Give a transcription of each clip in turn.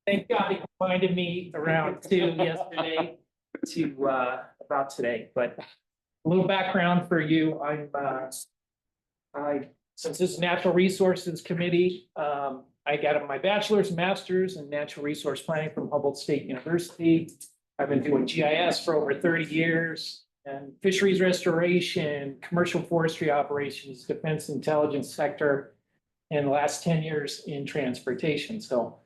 Thank God he reminded me around 2 yesterday about today, but a little background for you. Since this is Natural Resources Committee, I got my bachelor's and master's in natural resource planning from Humboldt State University. I've been doing GIS for over 30 years and fisheries restoration, commercial forestry operations, defense intelligence sector, and the last 10 years in transportation. So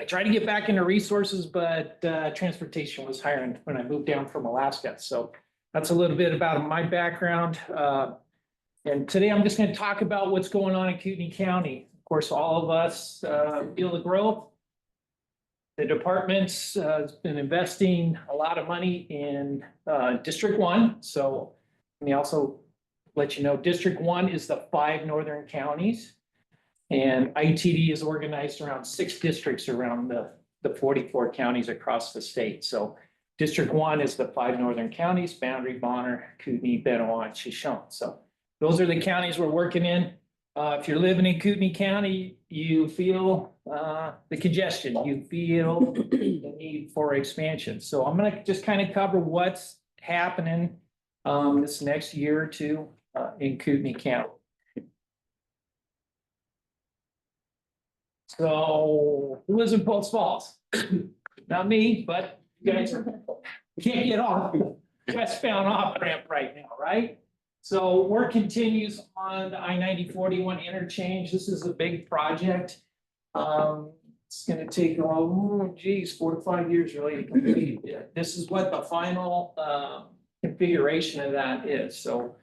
I tried to get back into resources, but transportation was higher when I moved down from Alaska. So that's a little bit about my background. And today I'm just going to talk about what's going on in Kootenai County. Of course, all of us feel the growth. The department's been investing a lot of money in District 1. So let me also let you know, District 1 is the 5 northern counties. And ITD is organized around 6 districts around the 44 counties across the state. So District 1 is the 5 northern counties: Boundary, Bonner, Kootenai, Benoit, and Shoshone. So those are the counties we're working in. If you're living in Kootenai County, you feel the congestion, you feel the need for expansion. So I'm going to just kind of cover what's happening this next year or two in Kootenai County. So who lives in Post Falls? Not me, but you guys can't get off westbound off ramp right now, right? So work continues on the I-90-41 interchange. This is a big project. It's going to take 4 to 5 years really to complete it. This is what the final configuration of that is. So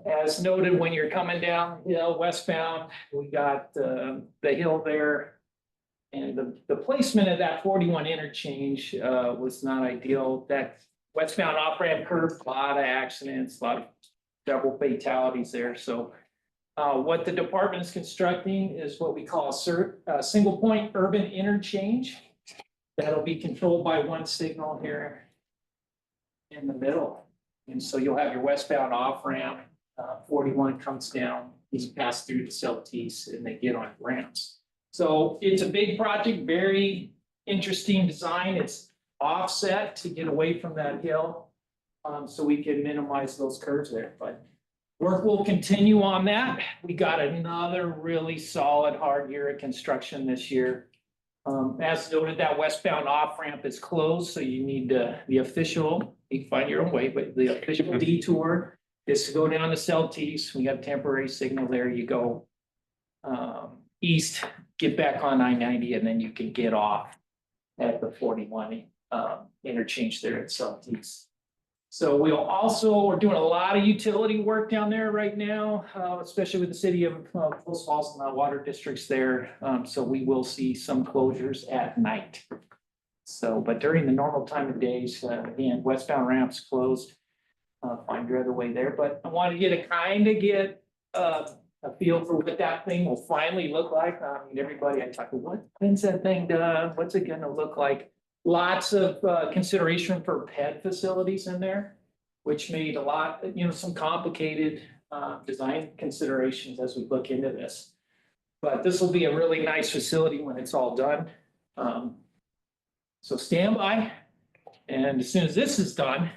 as noted, when you're coming down westbound, we got the hill there. And the placement of that 41 interchange was not ideal. That westbound off-ramp curve, a lot of accidents, a lot of several fatalities there. So what the department is constructing is what we call a single point urban interchange. That'll be controlled by one signal here in the middle. And so you'll have your westbound off-ramp. 41 comes down, these pass through the Celtice and they get on ramps. So it's a big project, very interesting design. It's offset to get away from that hill. So we can minimize those curves there, but work will continue on that. We got another really solid hard year of construction this year. As noted, that westbound off-ramp is closed, so you need the official, you can find your own way, but the official detour is to go down to Celtice. We got a temporary signal there. You go east, get back on I-90, and then you can get off at the 41 interchange there at Celtice. So we're doing a lot of utility work down there right now, especially with the city of Post Falls and the water districts there. So we will see some closures at night. So, but during the normal time of days, again, westbound ramps closed. Find your other way there, but I wanted to get a feel for what that thing will finally look like. I mean, everybody I talk to, when's that thing done? What's it going to look like? Lots of consideration for ped facilities in there, which made a lot, some complicated design considerations as we look into this. But this will be a really nice facility when it's all done. So stand by, and as soon as this is done,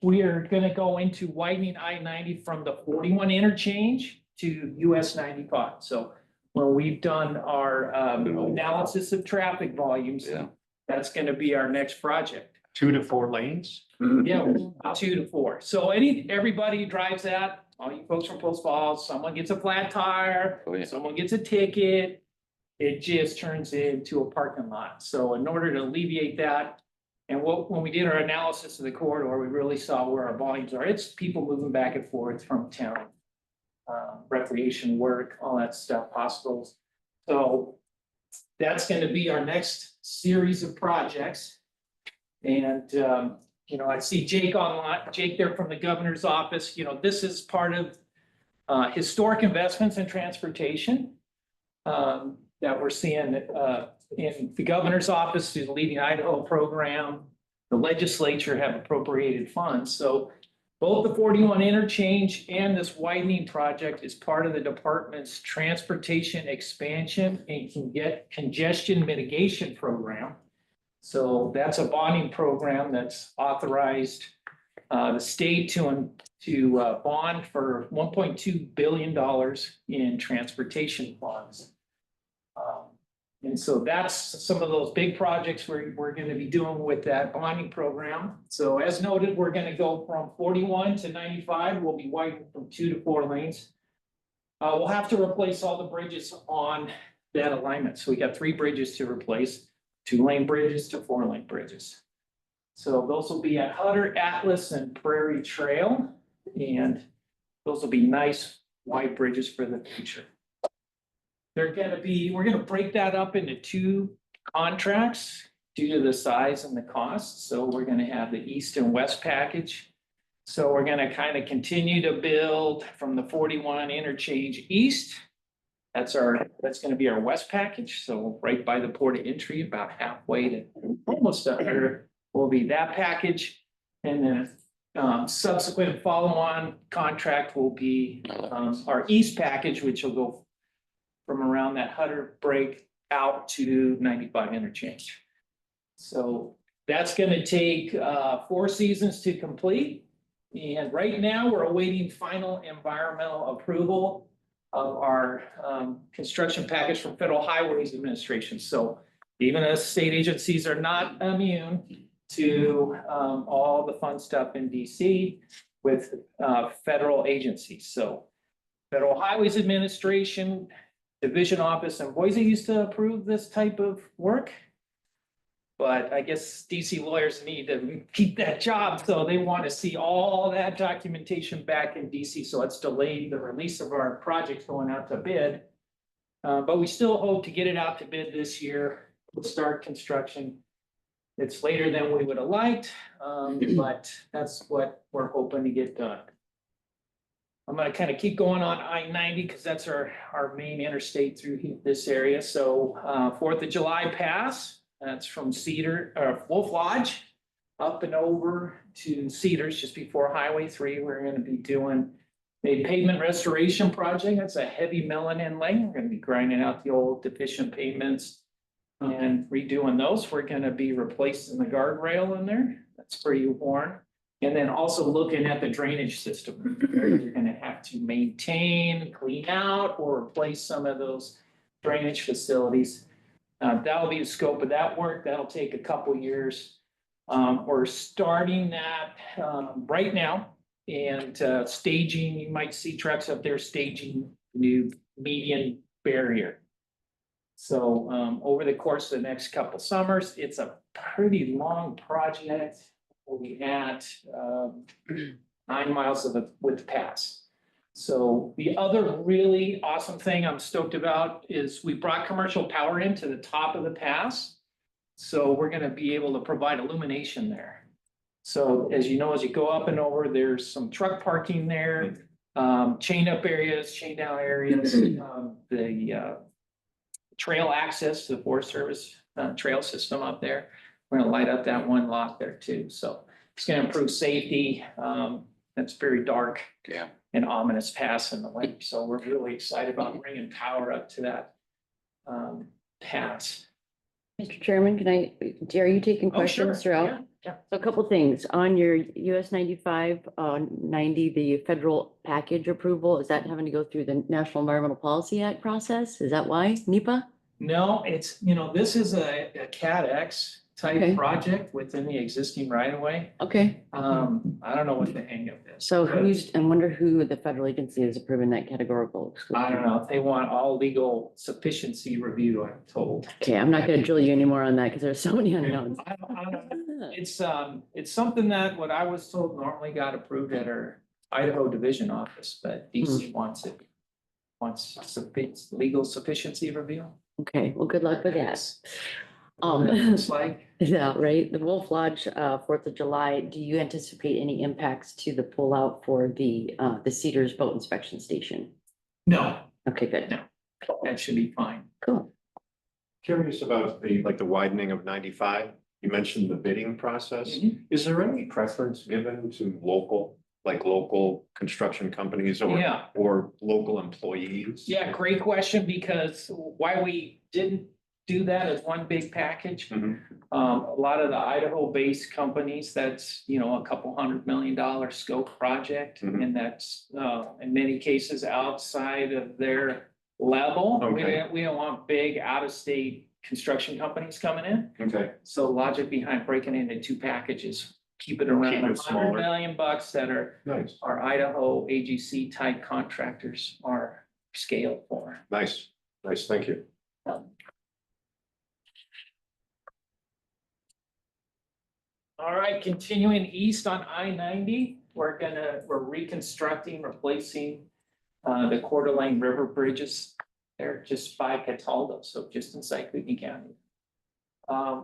we are going to go into widening I-90 from the 41 interchange to US 95. So when we've done our analysis of traffic volumes, that's going to be our next project. 2 to 4 lanes? Yeah, 2 to 4. So everybody drives that, all you folks from Post Falls, someone gets a flat tire, someone gets a ticket. It just turns into a parking lot. So in order to alleviate that, and when we did our analysis of the corridor, we really saw where our volumes are. It's people moving back and forth from town, recreation, work, all that stuff, hospitals. So that's going to be our next series of projects. And, I see Jake online, Jake there from the governor's office. This is part of historic investments in transportation. That we're seeing in the governor's office through the Leading Idaho program. The legislature have appropriated funds. So Both the 41 interchange and this widening project is part of the department's transportation expansion and can get congestion mitigation program. So that's a bonding program that's authorized the state to bond for $1.2 billion in transportation funds. And so that's some of those big projects we're going to be doing with that bonding program. So as noted, we're going to go from 41 to 95. We'll be widening from 2 to 4 lanes. We'll have to replace all the bridges on that alignment. So we got 3 bridges to replace, 2-lane bridges to 4-lane bridges. So those will be at Hutter, Atlas, and Prairie Trail. And those will be nice wide bridges for the future. We're gonna break that up into 2 contracts due to the size and the cost. So we're gonna have the east and west package. So we're gonna kind of continue to build from the 41 interchange east. That's gonna be our west package. So right by the port of entry, about halfway to almost under will be that package. And then subsequent follow-on contract will be our east package, which will go from around that Hutter break out to 95 interchange. So that's gonna take 4 seasons to complete. And right now, we're awaiting final environmental approval of our construction package from Federal Highways Administration. So even as state agencies are not immune to all the fun stuff in DC with federal agencies. So Federal Highways Administration, Division Office in Boise used to approve this type of work. But I guess DC lawyers need to keep that job, so they want to see all that documentation back in DC. So it's delayed the release of our projects going out to bid. But we still hope to get it out to bid this year. We'll start construction. It's later than we would have liked, but that's what we're hoping to get done. I'm gonna kind of keep going on I-90 because that's our main interstate through this area. So 4th of July Pass, that's from Wolf Lodge up and over to Cedars just before Highway 3. We're gonna be doing a pavement restoration project. That's a heavy milling inlay. We're gonna be grinding out the old deficient pavements and redoing those. We're gonna be replacing the guardrail in there. That's pretty worn. And then also looking at the drainage system. You're gonna have to maintain, clean out, or replace some of those drainage facilities. That'll be the scope of that work. That'll take a couple years. We're starting that right now and staging. You might see trucks up there staging new median barrier. So over the course of the next couple summers, it's a pretty long project. We'll be at 9 miles of the width pass. So the other really awesome thing I'm stoked about is we brought commercial power into the top of the pass. So we're gonna be able to provide illumination there. So as you know, as you go up and over, there's some truck parking there, chain up areas, chain down areas, the trail access to the Forest Service trail system up there. We're gonna light up that one lot there too. So it's gonna improve safety. It's very dark and ominous pass in the winter. So we're really excited about bringing power up to that pass. Mr. Chairman, are you taking questions throughout? Yeah. So a couple things on your US 95, 90, the federal package approval, is that having to go through the National Environmental Policy Act process? Is that why, NEPA? No, it's, this is a CADX type project within the existing right of way. Okay. I don't know what the hang of is. So I wonder who the federal agency is approving that categorical. I don't know. They want all legal sufficiency review, I'm told. Okay, I'm not gonna drill you anymore on that because there's so many unknowns. I don't know. It's something that what I was told normally got approved at our Idaho division office, but DC wants legal sufficiency review. Okay, well, good luck with that. It's like, Yeah, right. The Wolf Lodge, 4th of July, do you anticipate any impacts to the pullout for the Cedars boat inspection station? no, Okay, good. No. that should be fine. Cool. Curious about the widening of 95. You mentioned the bidding process. Mhm. Is there any preference given to local like local construction companies Yeah. or local employees? Yeah, great question, because why we didn't do that as one big package. Mhm. A lot of the Idaho-based companies, that's, a couple $100 million scope project, Mhm. and that's, in many cases outside of their level. Okay. We don't want big out-of-state construction companies coming in. Okay, So logic behind breaking it into two packages, keep it Keep around it $100 smaller. million that are nice, our Idaho AGC type contractors are scaled for. nice, thank you. All right, continuing east on I-90, we're reconstructing, replacing the Coeur d'Alene River bridges. They're just by Cataldo, so just inside Clinton County.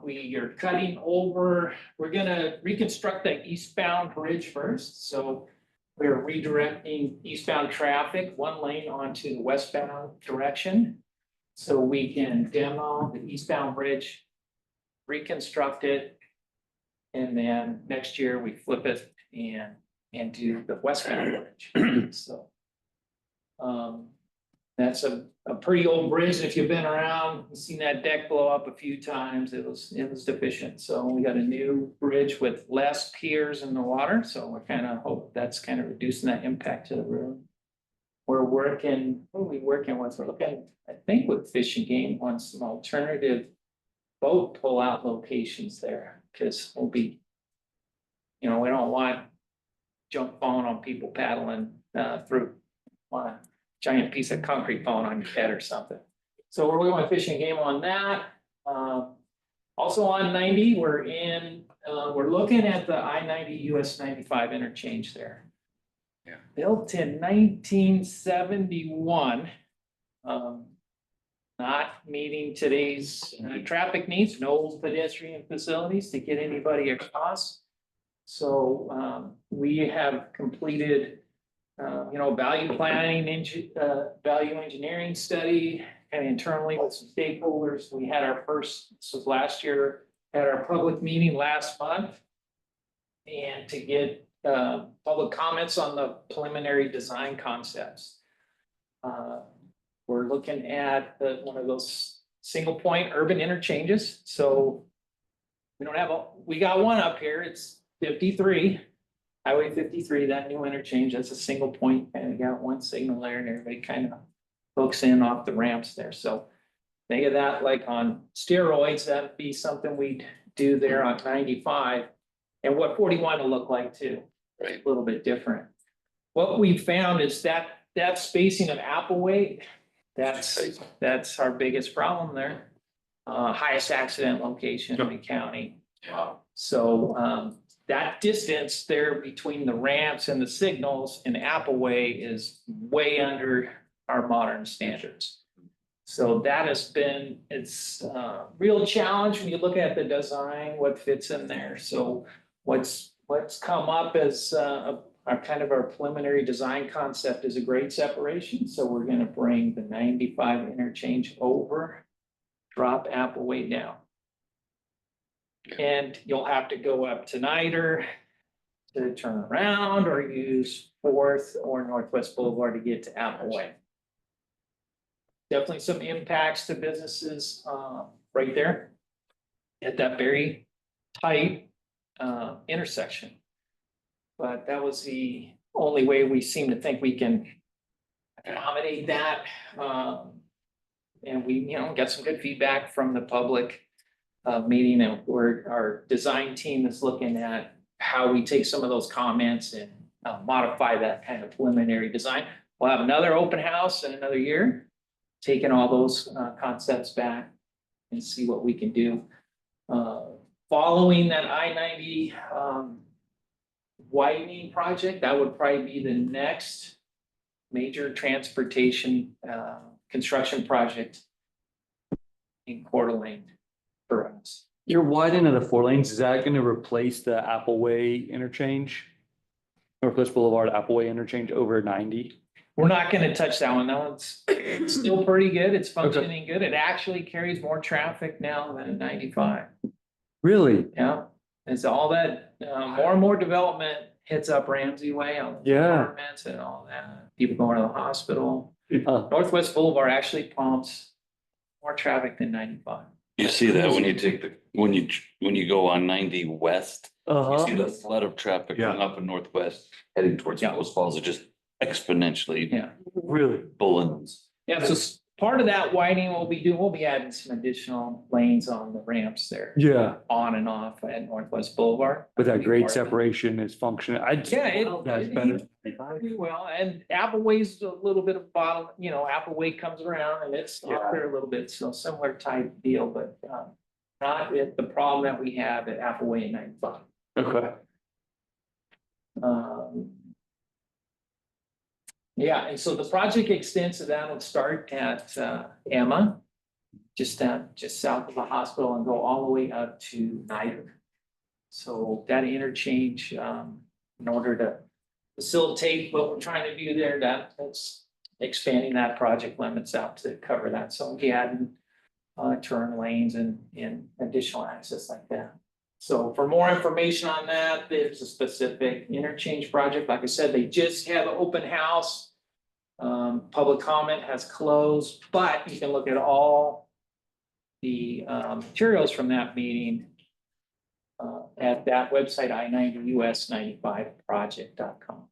We are cutting over, we're gonna reconstruct the eastbound bridge first, so we're redirecting eastbound traffic, one lane onto the westbound direction. So we can demo the eastbound bridge, reconstruct it. And then next year we flip it and do the westbound bridge, so. That's a pretty old bridge. If you've been around, you've seen that deck blow up a few times. It was deficient. So we got a new bridge with less piers in the water. So we're kind of hope that's kind of reducing that impact to the road. We're working, what are we working with? We're looking, I think with Fish and Game on some alternative boat pull-out locations there, because we'll be, we don't want junk falling on people paddling through. Want a giant piece of concrete falling on your head or something. So we're going Fish and Game on that. Also on 90, we're looking at the I-90 US 95 interchange there. Yeah. Built in 1971. Not meeting today's traffic needs, no pedestrian facilities to get anybody across. So we have completed value planning, value engineering study, and internally with some stakeholders. We had our first, this was last year, had our public meeting last month. And to get public comments on the preliminary design concepts. We're looking at one of those single point urban interchanges. So we don't have we got one up here. It's 53. Highway 53, that new interchange, that's a single point, and we got one signal there, and everybody kind of hooks in off the ramps there. So think of that like on steroids, that'd be something we'd do there on 95, and what 41 will look like too. Right. A little bit different. What we found is that spacing of Appleway, that's our biggest problem there. Highest accident location in the county. Wow. So that distance there between the ramps and the signals in Appleway is way under our modern standards. So that has been, it's a real challenge when you look at the design, what fits in there. So what's come up as our preliminary design concept is a grade separation. So we're going to bring the 95 interchange over, drop Appleway down. And you'll have to go up to Niter to turn around or use 4th or Northwest Boulevard to get to Appleway. Definitely some impacts to businesses right there at that very tight intersection. But that was the only way we seem to think we can accommodate that. And we, got some good feedback from the public meeting, and our design team is looking at how we take some of those comments and modify that kind of preliminary design. We'll have another open house in another year, taking all those concepts back and see what we can do. Following that I-90 widening project, that would probably be the next major transportation construction project in Coeur d'Alene for us. Your widening of the 4 lanes, is that gonna replace the Appleway interchange? Northwest Boulevard Appleway interchange over 90? We're not gonna touch that one. That one's still pretty good. It's functioning good. It actually carries more traffic now than 95. Really? Yeah, it's all that, more and more development heads up Ramsey Way, all the Yeah. apartments and all that, people going to the hospital. Uh, Northwest Boulevard actually pumps more traffic than 95. You see that when you take when you go on 90 west, you see the flood of traffic Yeah. coming up in northwest heading towards Yeah. Post Falls. It just exponentially Yeah. Really? bullens. Yeah, so part of that widening we'll be adding some additional lanes on the ramps there, Yeah, on and off at Northwest Boulevard. but that That'll be grade part of it. separation is functioning. Yeah, That's better. Pretty well, and Appleway's a little bit of bottom, Appleway comes around and it's Yeah. off there a little bit, so similar type deal, but not the problem that we have at Appleway and 95. Okay. Yeah, and so the project extends, so that'll start at Emma, just south of the hospital and go all the way up to Nider. So that interchange, in order to facilitate what we're trying to do there, that's expanding that project limits out to cover that. So we adding turn lanes and additional access like that. So for more information on that, there's a specific interchange project. Like I said, they just had an open house. Public comment has closed, but you can look at all the materials from that meeting at that website, i90us95project.com.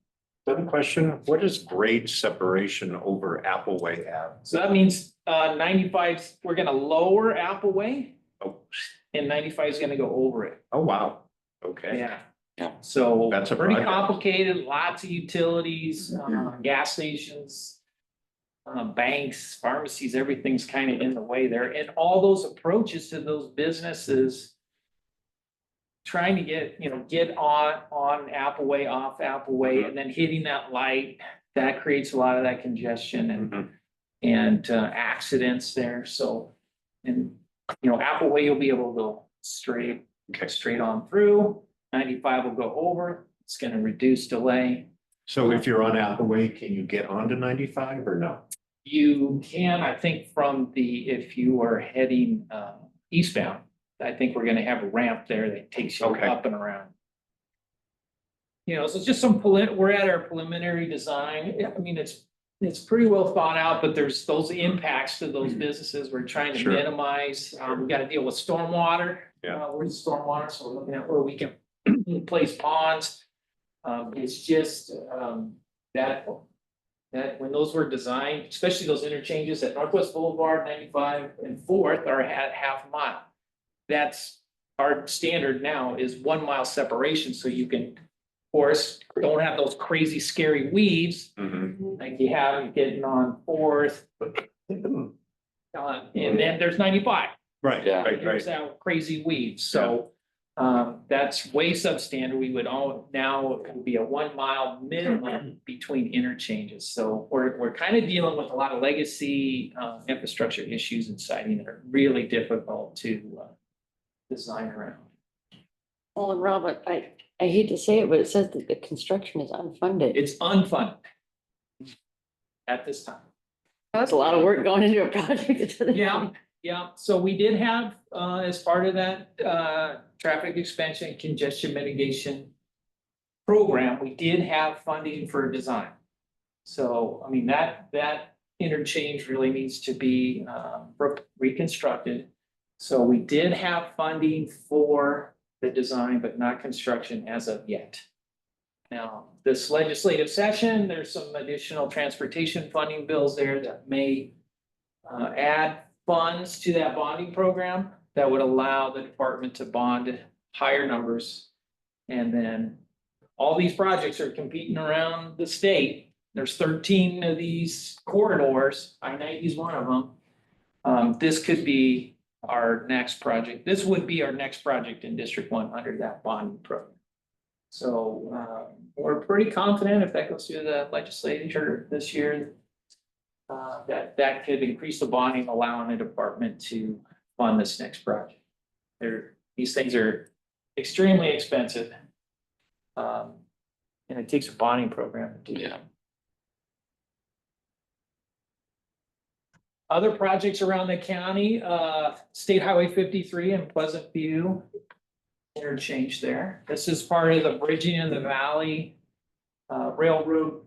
Another question, what is grade separation over Appleway Ave? So that means 95, we're gonna lower Appleway Oh, and 95 is gonna go over it. oh, wow, okay. Yeah. Yeah. So That's a pretty project. complicated, lots of utilities, gas stations, banks, pharmacies, everything's kind of in the way there. And all those approaches to those businesses trying to get on Appleway, off Appleway, and then hitting that light, that creates a lot of that congestion Mhm. and accidents there. So, and Appleway, you'll be able to go straight on through. 95 will go over. It's gonna reduce delay. So if you're on Appleway, can you get onto 95 or no? You can, I think, if you are heading eastbound, I think we're gonna have a ramp there that takes you Okay. up and around. So it's just we're at our preliminary design. I mean, it's pretty well thought out, but there's those impacts to those businesses we're trying to Sure. minimize. We gotta deal with stormwater. Yeah. We're in stormwater, so we're looking at where we can place ponds. It's just that when those were designed, especially those interchanges at Northwest Boulevard, 95 and 4th are at half a mile. That's our standard now is 1 mile separation, so you can, of course, don't have those crazy scary weeds Mhm. like you have getting on 4th. And then there's 95. Right, Yeah. right, There's right. that crazy weed, so that's way substandard. We would now it would be a 1 mile minimum between interchanges. So we're kind of dealing with a lot of legacy infrastructure issues and siting that are really difficult to design around. Well, and Robert, I hate to say it, but it says that the construction is unfunded. It's unfunded at this time. That's a lot of work going into a project. that doesn't- Yeah, so we did have, as part of that, traffic expansion congestion mitigation program, we did have funding for design. So, I mean, that interchange really needs to be, reconstructed. So we did have funding for the design, but not construction as of yet. Now, this legislative session, there's some additional transportation funding bills there that may, add funds to that bonding program that would allow the department to bond higher numbers. And then all these projects are competing around the state. There's 13 of these corridors. I-90 is one of them. This could be our next project. This would be our next project in District 1 under that bonding program. So we're pretty confident if that goes through the legislature this year, that could increase the bonding, allowing the department to fund this next project. These things are extremely expensive. And it takes a bonding program to do Yeah. that. Other projects around the county, State Highway 53 in Pleasant View. interchange there. This is part of the Bridging in the Valley Railroad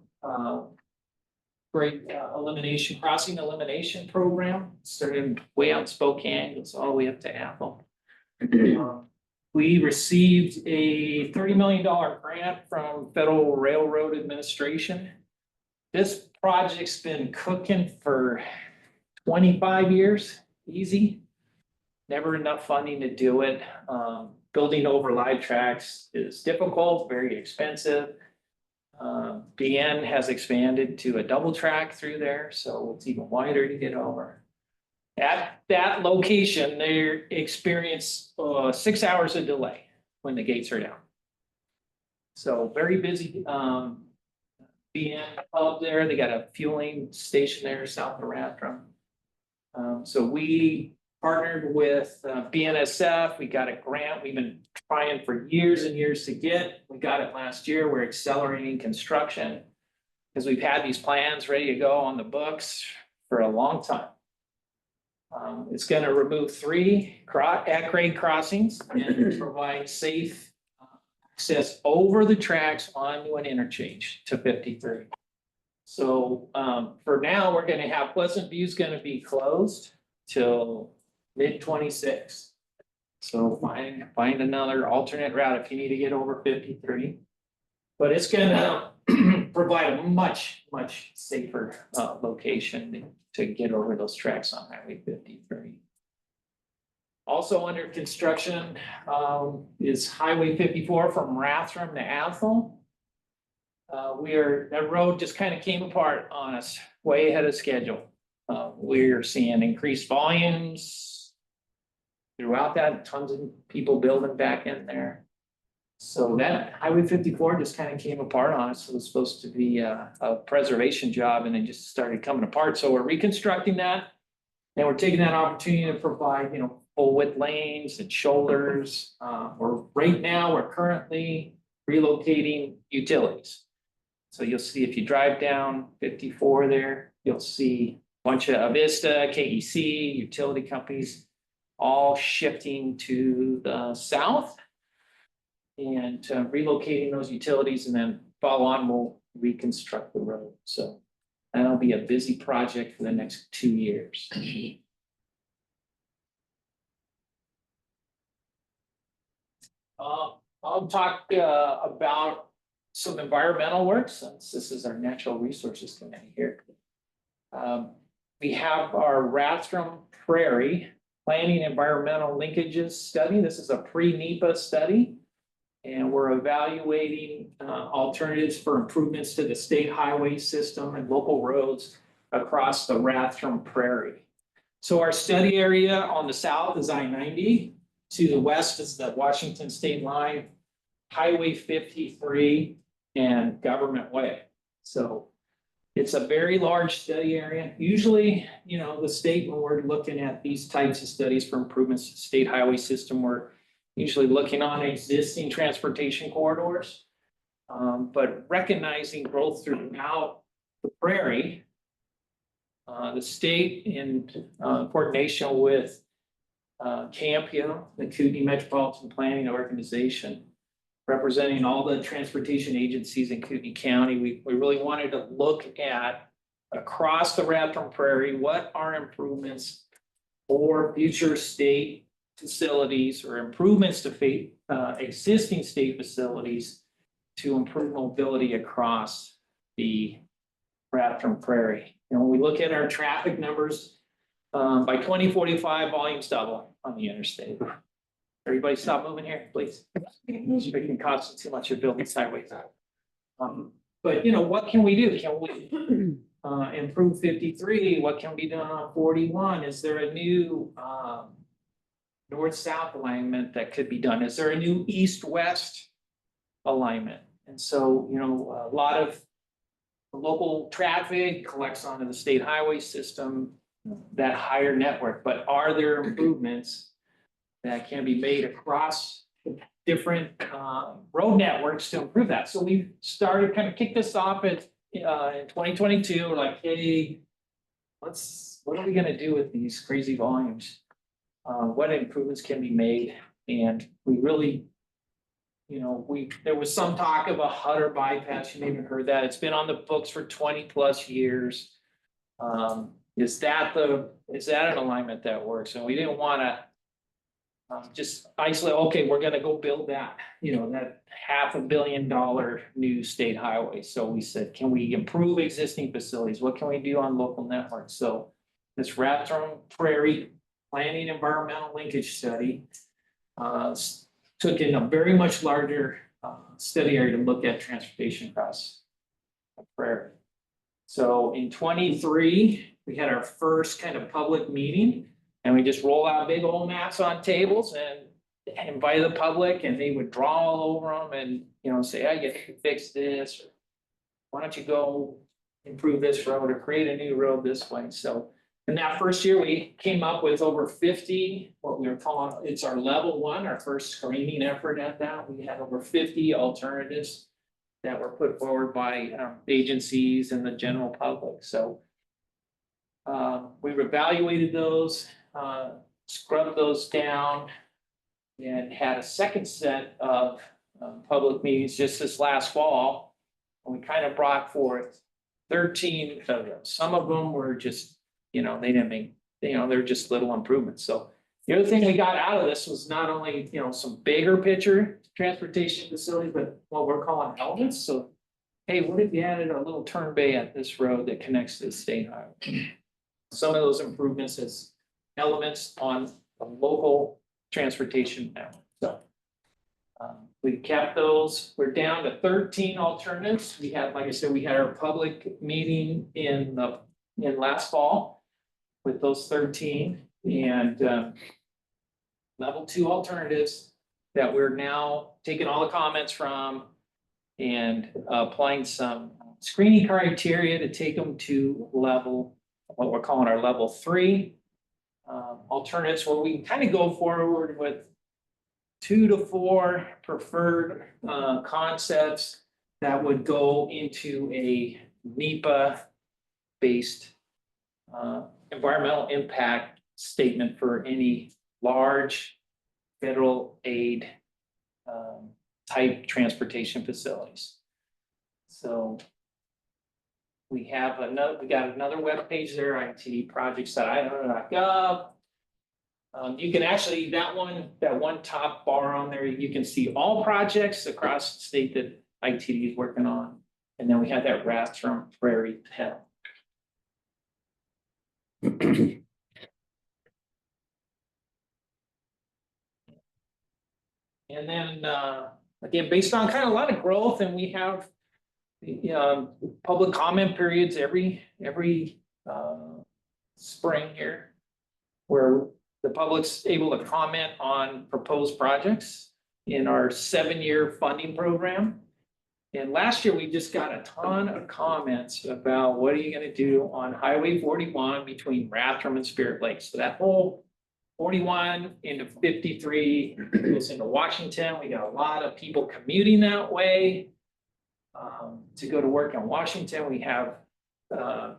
grade elimination, crossing elimination program. Started way out in Spokane, goes all the way up to Apple. We received a $30 million grant from Federal Railroad Administration. This project's been cooking for 25 years, easy. Never enough funding to do it. Building over live tracks is difficult, very expensive. BN has expanded to a double track through there, so it's even wider to get over. At that location, they experience 6 hours of delay when the gates are down. So very busy. BN up there, they got a fueling station there south of Rathdrum. So we partnered with BNSF. We got a grant we've been trying for years and years to get. We got it last year. We're accelerating construction because we've had these plans ready to go on the books for a long time. It's going to remove 3 at-grade crossings and provide safe access over the tracks onto an interchange to 53. So for now, we're going to have Pleasant View's going to be closed till mid-26. So find another alternate route if you need to get over 53. But it's going to provide a much safer location to get over those tracks on Highway 53. Also under construction is Highway 54 from Rathdrum to Athol. That road just kind of came apart on us way ahead of schedule. We're seeing increased volumes throughout that, tons of people building back in there. So that Highway 54 just kind of came apart on us. It was supposed to be a preservation job and it just started coming apart. So we're reconstructing that. And we're taking that opportunity to provide, full width lanes and shoulders. Right now, we're currently relocating utilities. So you'll see if you drive down 54 there, you'll see a bunch of Avista, KEC, utility companies, all shifting to the south. And relocating those utilities and then follow on, we'll reconstruct the road. So that'll be a busy project for the next 2 years. I'll talk about some environmental work since this is our natural resources committee here. We have our Rathdrum Prairie Planning Environmental Linkages Study. This is a pre-NEPA study. And we're evaluating alternatives for improvements to the state highway system and local roads across the Rathdrum Prairie. So our study area on the south is I-90. To the west is the Washington state line, Highway 53 and Government Way. So it's a very large study area. Usually, the state, when we're looking at these types of studies for improvements to the state highway system, we're usually looking on existing transportation corridors, but recognizing growth throughout the prairie. The state in coordination with CAMPIA, the Kootenai Metropolitan Planning Organization, representing all the transportation agencies in Kootenai County, we really wanted to look at across the Rathdrum Prairie, what are improvements for future state facilities or improvements to existing state facilities to improve mobility across the Rathdrum Prairie. And when we look at our traffic numbers, by 2045, volumes double on the interstate. Everybody stop moving here, please. It's making costs too much of building these highways. But what can we do? Can we improve 53? What can be done on 41? Is there a new north-south alignment that could be done? Is there a new east-west alignment? And so, a lot of local traffic collects onto the state highway system, that higher network, but are there improvements that can be made across different road networks to improve that? So we've started kick this off in 2022. We're like, hey, what are we gonna do with these crazy volumes? What improvements can be made? And we really there was some talk of a Hutter bypass, you maybe heard that, it's been on the books for 20+ years. Is that an alignment that works? And we didn't wanna just isolate, okay, we're gonna go build that, that $500 million new state highway. So we said, can we improve existing facilities? What can we do on local networks? So this Rathdrum Prairie Planning Environmental Linkage Study took in a very much larger study area to look at transportation across the prairie. So in 23, we had our first kind of public meeting, and we just roll out big old maps on tables and invite the public, and they would draw all over them and, say, I get to fix this. Or, why don't you go improve this road or create a new road this way? So in that first year, we came up with over 50, what we were calling, it's our level 1, our first screening effort at that. We had over 50 alternatives that were put forward by agencies and the general public. So we've evaluated those, scrubbed those down, and had a second set of public meetings just this last fall. And we kind of brought forth 13 of them. Some of them were just, they didn't make, they're just little improvements. So the other thing we got out of this was not only, some bigger picture transportation facilities, but what we're calling elements. So, hey, what if you added a little turn bay at this road that connects to the state highway? Some of those improvements as elements on a local transportation network. So we kept those. We're down to 13 alternatives. We had, like I said, we had our public meeting in last fall with those 13 and level 2 alternatives that we're now taking all the comments from and applying some screening criteria to take them to what we're calling our level 3 alternatives, where we can kind of go forward with 2 to 4 preferred concepts that would go into a NEPA based environmental impact statement for any large federal aid type transportation facilities. So we got another web page there, ITD projects.idaho.gov. You can actually, that one top bar on there, you can see all projects across the state that ITD is working on. And then we have that Rathdrum Prairie tab. And then again, based on kind of a lot of growth, and we have public comment periods every spring here, where the public's able to comment on proposed projects in our 7-year funding program. And last year, we just got a ton of comments about what are you gonna do on Highway 41 between Rathdrum and Spirit Lake. So that whole 41 into 53 goes into Washington. We got a lot of people commuting that way to go to work in Washington. We have a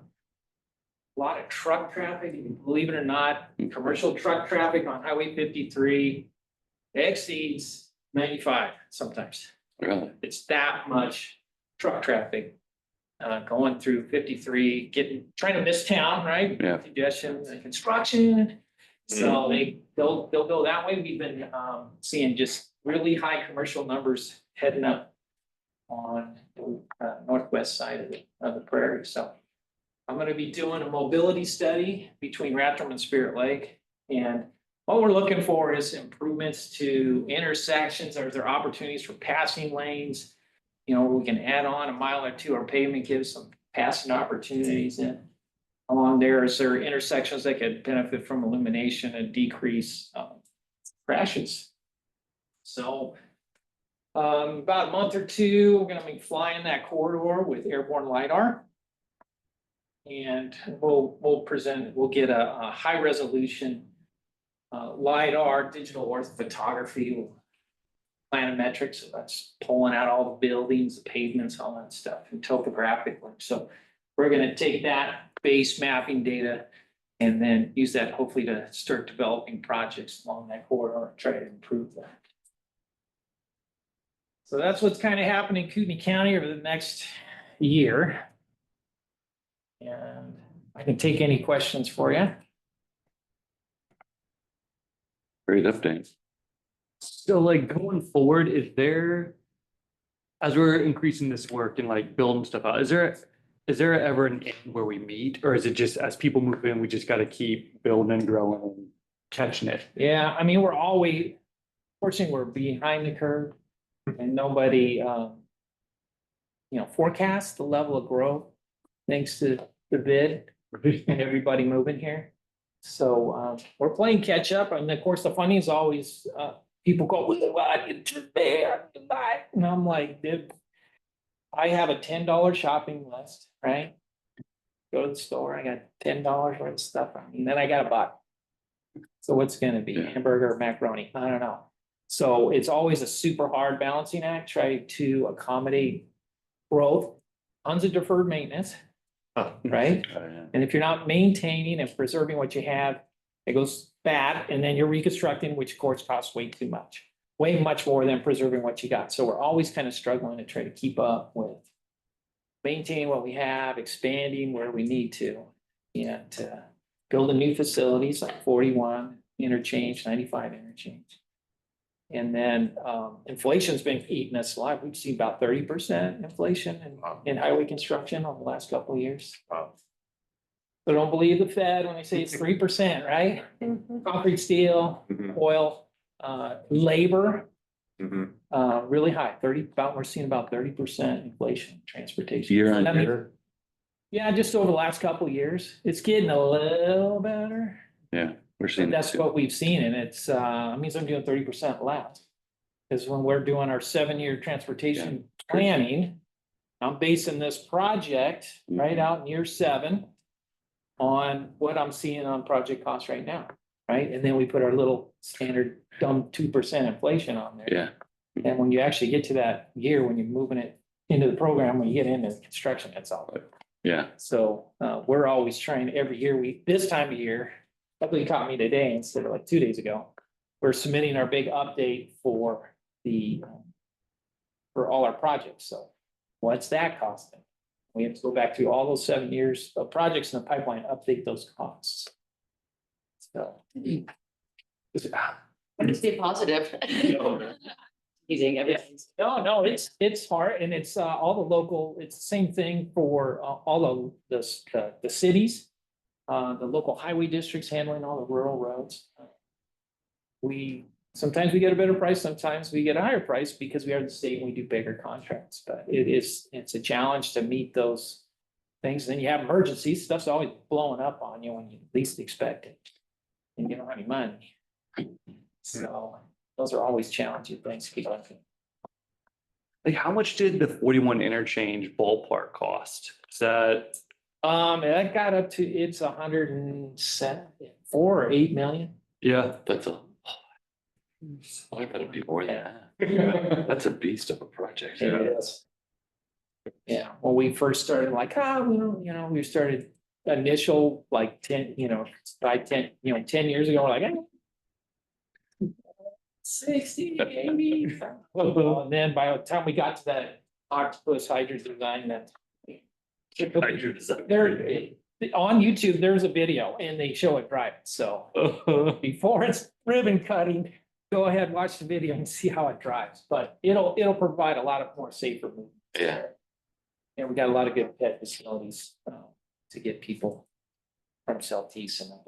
lot of truck traffic, believe it or not, commercial truck traffic on Highway 53 exceeds 95 sometimes. Really? It's that much truck traffic going through 53, trying to miss town, right? Yeah. Congestion and construction. So they'll go that way. We've been seeing just really high commercial numbers heading up on the northwest side of the prairie. So I'm going to be doing a mobility study between Rathdrum and Spirit Lake, and what we're looking for is improvements to intersections. Are there opportunities for passing lanes? We can add on a mile or two. Our pavement gives some passing opportunities in along there. Is there intersections that could benefit from illumination and decrease crashes? So about a month or two, we're going to be flying that corridor with airborne LiDAR. And we'll get a high resolution LiDAR digital orthophotography planimetrics. So that's pulling out all the buildings, the pavements, all that stuff, and topographically. So we're going to take that base mapping data and then use that hopefully to start developing projects along that corridor and try to improve that. So that's what's kind of happening in Kootenai County over the next year. And I can take any questions for you. Great update. So like going forward, is there, as we're increasing this work and like building stuff out, is there ever an end where we meet? Or is it just as people move in, we just gotta keep building and growing and catching it? Yeah, I mean, fortunately, we're behind the curve and nobody, forecasts the level of growth thanks to the bid and everybody moving here. So, we're playing catch up. And of course, the funding is always, people go, well, I can just pay, I can buy. And I'm like, dude, I have a $10 shopping list, right? Go to the store, I got $10 worth of stuff. And then I got a buck. So what's gonna be Yeah. hamburger or macaroni? I don't know. So it's always a super hard balancing act, try to accommodate growth, tons of deferred maintenance, right? And if you're not maintaining and preserving what you have, it goes bad, and then you're reconstructing, which of course costs way too much. Way much more than preserving what you got. So we're always kind of struggling to try to keep up with maintaining what we have, expanding where we need to, and building new facilities like 41 interchange, 95 interchange. And then inflation's been eating us alive. We've seen about 30% inflation in highway construction over the last couple of years. Wow. So don't believe the Fed when they say it's 3%, right? Concrete, steel, Mhm. oil, labor, Mhm. really high, we're seeing about 30% inflation, transportation. Year on I mean, year. yeah, just over the last couple of years. It's getting a little better. Yeah, we're But seeing. that's what we've seen, and it's, means I'm doing 30% less. Because when we're doing our 7-year transportation planning, I'm basing this project right out in year 7 on what I'm seeing on project costs right now, right? And then we put our little standard dumb 2% inflation on there. Yeah, And when you actually get to that year, when you're moving it into the program, when you get into construction, it's all good. yeah, So, we're always trying every year, this time of year, luckily you caught me today instead of like 2 days ago. We're submitting our big update for for all our projects. So what's that costing? We have to go back through all those 7 years of projects in the pipeline, update those costs. So. Stay positive. Using everything. No, it's hard, and it's all the local, it's the same thing for all the cities. The local highway districts handling all the rural roads. Sometimes we get a better price, sometimes we get a higher price because we are the state and we do bigger contracts, but it's a challenge to meet those things. Then you have emergencies, stuff's always blowing up on you when you least expect it. And you don't have any money. So those are always challenging things to keep looking. Like how much did the 41 interchange ballpark cost? Is that, That got up to, it's 104 or 8 million. yeah, that's a. I bet it'd be more than that. That's a beast of a project. It is. Yeah, when we first started, like, we started initial like 10, 10 years ago, we're like, 60, 80. And then by the time we got to that octopus hydro design, that there on YouTube, there's a video and they show it driving. So before it's ribbon cutting, go ahead, watch the video and see how it drives. But it'll provide a lot of more safer movement. Yeah. And we got a lot of good pet facilities to get people from Celtice and up.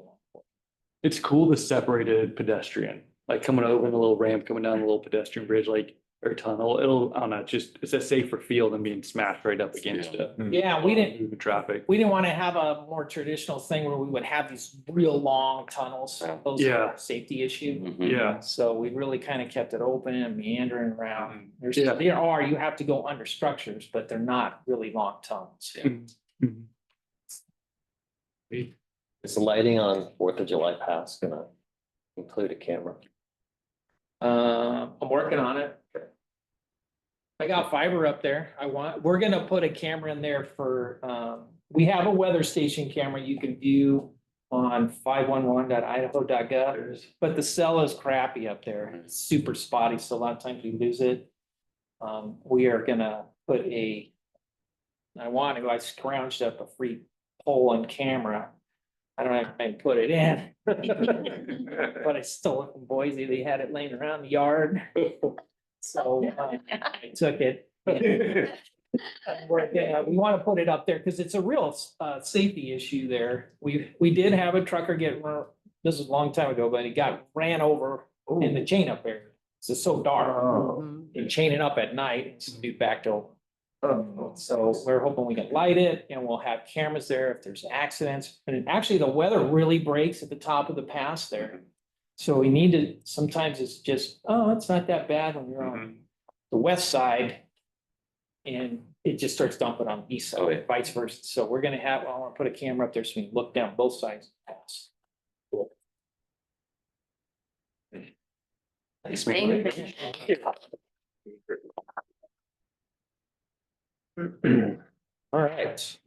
it's cool the separated pedestrian, like coming over in the little ramp, coming down the little pedestrian bridge, like, or tunnel, I don't know, it's a safer feel than being smashed right up against it. Yeah, we didn't Moving traffic. want to have a more traditional thing where we would have these real long tunnels. Those Yeah. are a safety issue. Mhm. Yeah, So we really kind of kept it open and meandering around. Yeah. You have to go under structures, but they're not really long tunnels. Mhm. Is the lighting on 4th of July pass gonna include a camera? I'm working on it. I got fiber up there. we're gonna put a camera in there for, we have a weather station camera you can view on 511.idaho.gov, but the cell is crappy up there. It's super spotty, so a lot of times we lose it. We are gonna put I scrounged up a free pole and camera. I don't have to put it in. But I stole it from Boise. They had it laying around the yard. So I took it. We want to put it up there because it's a real safety issue there. We did have a trucker this was a long time ago, but he got ran over in the chain up area. It's so dark. Mhm. And chain it up at night, it's be back to. So we're hoping we can light it and we'll have cameras there if there's accidents. And actually, the weather really breaks at the top of the pass there. So we need to, sometimes it's just, oh, it's not that bad when you're on the west side. And it just starts dumping on the east Oh, yeah. side, vice versa. So we're gonna I wanna put a camera up there so we can look down both sides of the pass. Thanks, Thank you. All right.